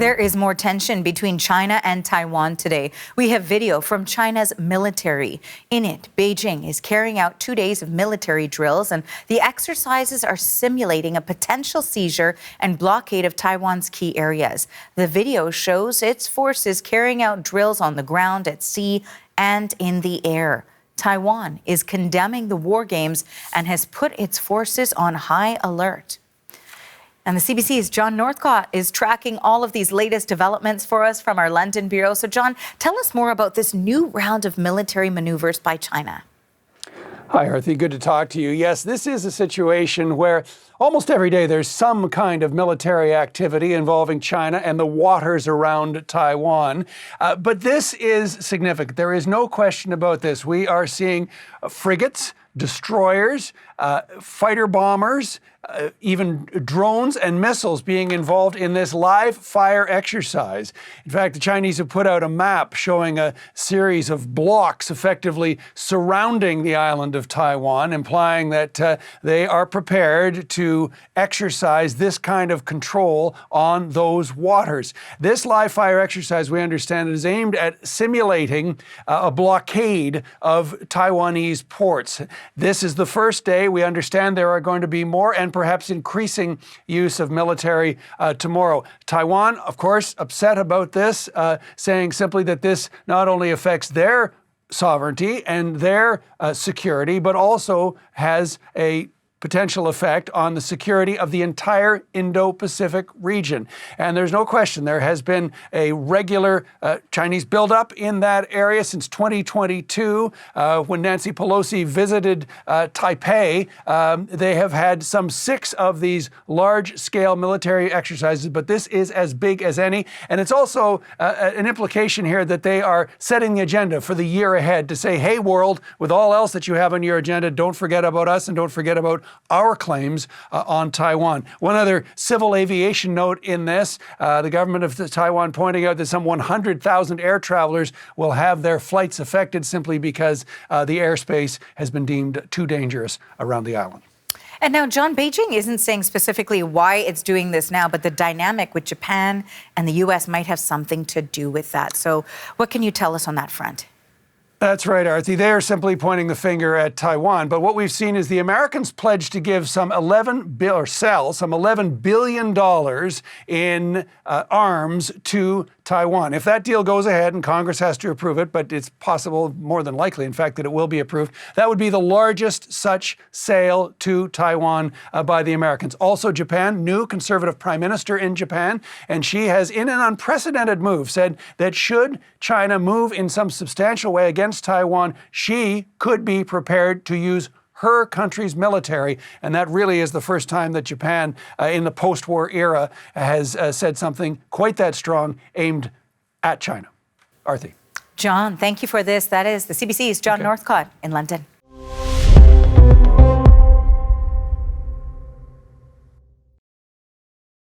There is more tension between China and Taiwan today. We have video from China's military. In it, Beijing is carrying out 2 days of military drills, and the exercises are simulating a potential seizure and blockade of Taiwan's key areas. The video shows its forces carrying out drills on the ground, at sea, and in the air. Taiwan is condemning the war games and has put its forces on high alert. And the CBC's John Northcott is tracking all of these latest developments for us from our London bureau. So, John, tell us more about this new round of military maneuvers by China. Hi, Arthi. Good to talk to you. Yes, this is a situation where almost every day there's some kind of military activity involving China and the waters around Taiwan. But this is significant. There is no question about this. We are seeing frigates, destroyers, fighter bombers, even drones and missiles being involved in this live fire exercise. In fact, the Chinese have put out a map showing a series of blocks effectively surrounding the island of Taiwan, implying that they are prepared to exercise this kind of control on those waters. This live fire exercise, we understand, is aimed at simulating a blockade of Taiwanese ports. This is the first day. We understand there are going to be more and perhaps increasing use of military tomorrow. Taiwan, of course, upset about this, saying simply that this not only affects their sovereignty and their security, but also has a potential effect on the security of the entire Indo-Pacific region. And there's no question there has been a regular Chinese buildup in that area since 2022. When Nancy Pelosi visited Taipei, they have had some 6 of these large-scale military exercises, but this is as big as any. And it's also an implication here that they are setting the agenda for the year ahead to say, hey, world, with all else that you have on your agenda, don't forget about us and don't forget about our claims on Taiwan. One other civil aviation note in this, the government of Taiwan pointing out that some 100,000 air travelers will have their flights affected simply because the airspace has been deemed too dangerous around the island. And now, John, Beijing isn't saying specifically why it's doing this now, but the dynamic with Japan and the U.S. might have something to do with that. So what can you tell us on that front? That's right, Arthi. They are simply pointing the finger at Taiwan. But what we've seen is the Americans pledged to give sell some $11 billion in arms to Taiwan. If that deal goes ahead, and Congress has to approve it, but it's possible, more than likely, in fact, that it will be approved, that would be the largest such sale to Taiwan by the Americans. Also, Japan, new conservative prime minister in Japan, and she has, in an unprecedented move, said that should China move in some substantial way against Taiwan, she could be prepared to use her country's military. And that really is the first time that Japan in the post-war era has said something quite that strong aimed at China. Arthi. John, thank you for this. That is the CBC's John Northcott in London.